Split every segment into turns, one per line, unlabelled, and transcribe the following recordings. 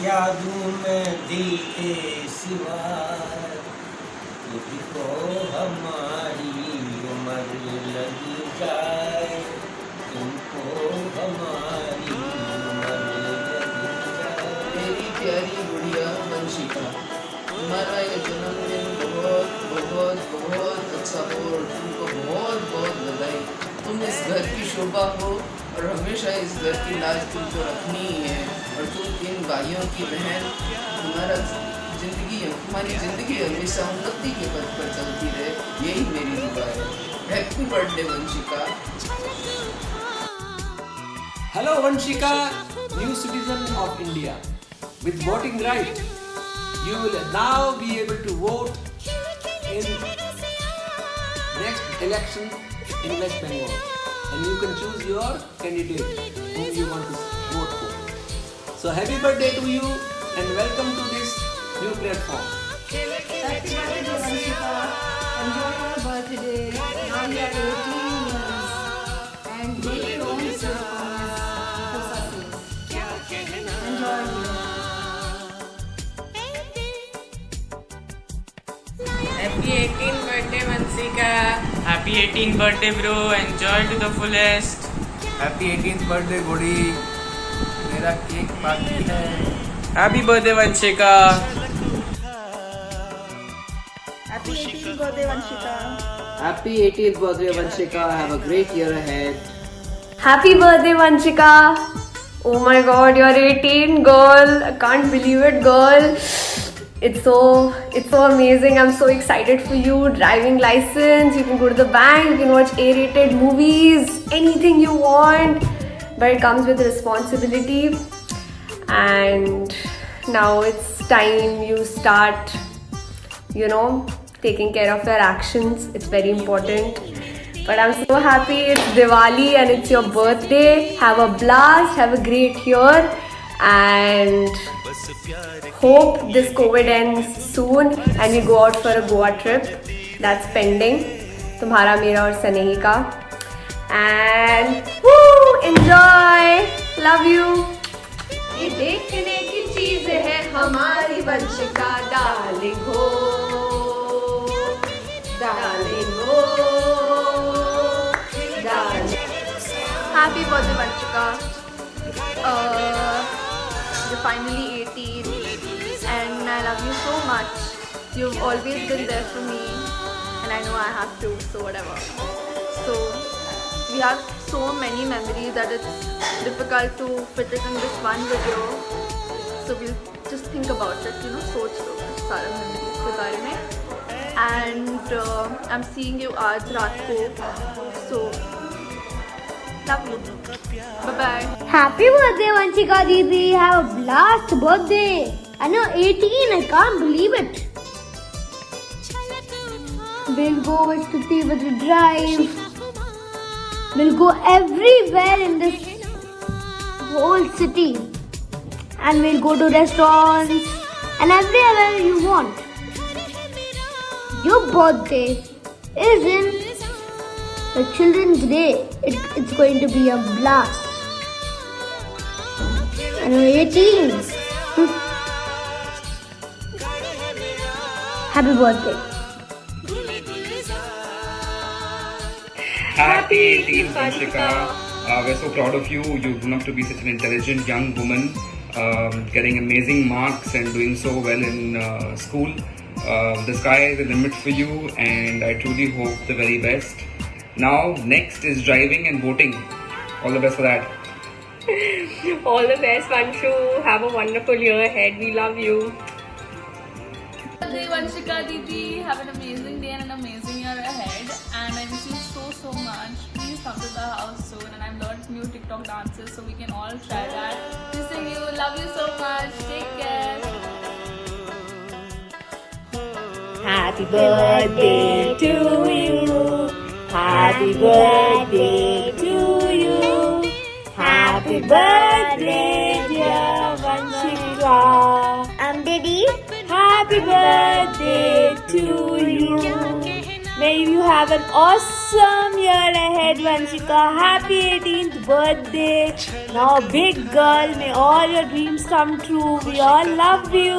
यादों में दिल के सिवा तुझको हमारी उम्र लग जाए, तुमको हमारी उम्र लग जाए।
मेरी प्यारी गुड़िया वंशिका, तुम्हारा ये जन्मदिन बहुत बहुत बहुत अच्छा हो और तुमको बहुत बहुत बधाई। तुम इस घर की शोभा हो और हमेशा इस घर की लाज तुमको रखनी ही है। और तुम 3 भाइयों की बहन, तुम्हारी जिंदगी हमेशा उन्नति के पथ पर चलती रहे, यही मेरी दुआ है। Happy birthday Vanshika.
Hello Vanshika, new citizen of India. With voting right, you will now be able to vote in next election in West Bengal. And you can choose your candidate whom you want to vote for. So happy birthday to you and welcome to this new platform.
Happy birthday, Vanshika. Enjoy your birthday. Now you are 18 years and make your own success. Enjoy it.
Happy 18th birthday, Vansika.
Happy 18th birthday, bro. Enjoy to the fullest.
Happy 18th birthday Gudi. मेरा cake बाकी है।
Happy birthday, Vanshika.
Happy 18th birthday, Vanshika.
Happy 18th birthday Vanshika. Have a great year ahead.
Happy birthday, Vanshika. Oh my god, you're 18, girl. I can't believe it, girl. It's so amazing. I'm so excited for you. Driving license, you can go to the bank, you can watch A-rated movies, anything you want. But it comes with responsibility. And now it's time you start, taking care of your actions. It's very important. But I'm so happy it's Diwali and it's your birthday. Have a blast, have a great year, and hope this COVID ends soon and we go out for a Goa trip. That's pending. Tumhara, mera aur Sanehi ka. And woo, enjoy. Love you. ये देखने की चीज है हमारी Vanshika, darling हो, darling हो, darling.
Happy birthday, Vanshika. You're finally 18 and I love you so much. You've always been there for me and I know I have to, so whatever. So we have so many memories that it's difficult to fit it in this one video. So we'll just think about it, सोच लो सारा memories के बारे में. And I'm seeing you आज रात को. So love you. Bye bye.
Happy birthday, Vanshika Didi. Have a blast birthday. I know 18. I can't believe it. We'll go with Stuti with the drive. We'll go everywhere in this whole city. And we'll go to restaurants and everywhere you want. Your birthday is in the Children's Day. It's going to be a blast. And we're 18. Happy birthday.
Happy 18th, Vanshika. We're so proud of you. You've grown up to be such an intelligent young woman, getting amazing marks and doing so well in school. The sky is the limit for you, and I truly hope the very best. Now, next is driving and voting. All the best for that.
All the best, Vanshu. Have a wonderful year ahead. We love you.
Birthday, Vanshika Didi. Have an amazing day and an amazing year ahead. And I miss you so much. Please come to the house soon. And I've learned new TikTok dances, so we can all try that. Missing you. Love you so much. Take care.
Happy birthday to you. Happy birthday to you. Happy birthday, dear Vanshika. Didi. Happy birthday to you. May you have an awesome awesome year ahead, Vanshika. Happy 18th birthday. Now a big girl. May all your dreams come true. We all love you.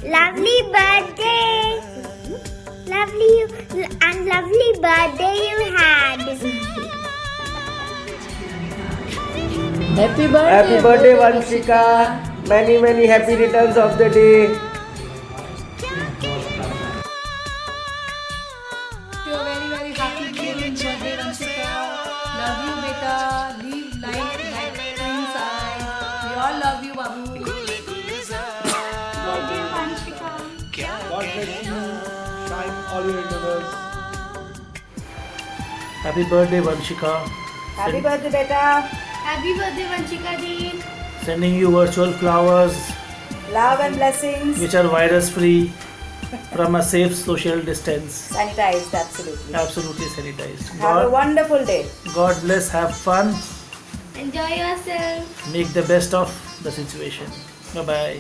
Lovely birthday. Lovely birthday you had.
Happy birthday.
Happy birthday, Vanshika. Many happy returns of the day.
You're very happy birthday, Vanshika. Love you, beta. Live life like inside. We all love you, babu.
Birthday, Vanshika.
God bless you. Shine all your endeavors. Happy birthday, Vanshika.
Happy birthday, beta.
Happy birthday, Vanshika ji.
Sending you virtual flowers
Love and blessings.
which are virus free from a safe social distance.
Sanitized, absolutely.
Absolutely sanitized.
Have a wonderful day.
God bless, have fun,
Enjoy yourself.
make the best of the situation. Bye bye.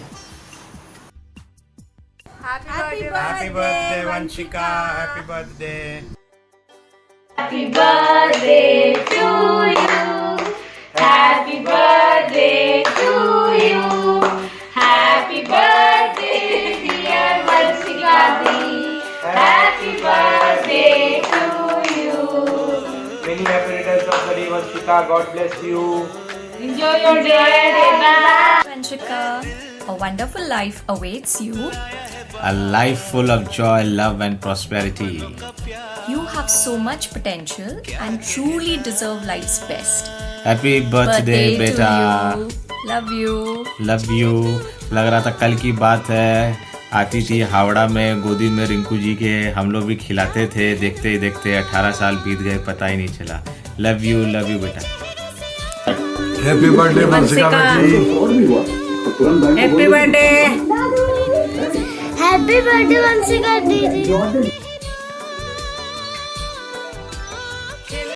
Happy
birthday, Vanshika. Happy birthday.
Happy birthday to you. Happy birthday to you. Happy birthday, dear Vanshika ji. Happy birthday to you.
Many happy returns of the day, Vanshika. God bless you.
Enjoy your day.
Vanshika, a wonderful life awaits you.
A life full of joy, love, and prosperity.
You have so much potential and truly deserve life's best.
Happy birthday, बेटा.
to you. Love you.
Love you. लग रहा था कल की बात है. आती थी हावड़ा में गोदी में रिंकू जी के, हम लोग भी खिलाते थे. देखते ही देखते 18 साल बीत गए, पता ही नहीं चला. लव यू बेटा.
Happy birthday, Vanshika ji.
Happy birthday.
Happy birthday, Vanshika ji.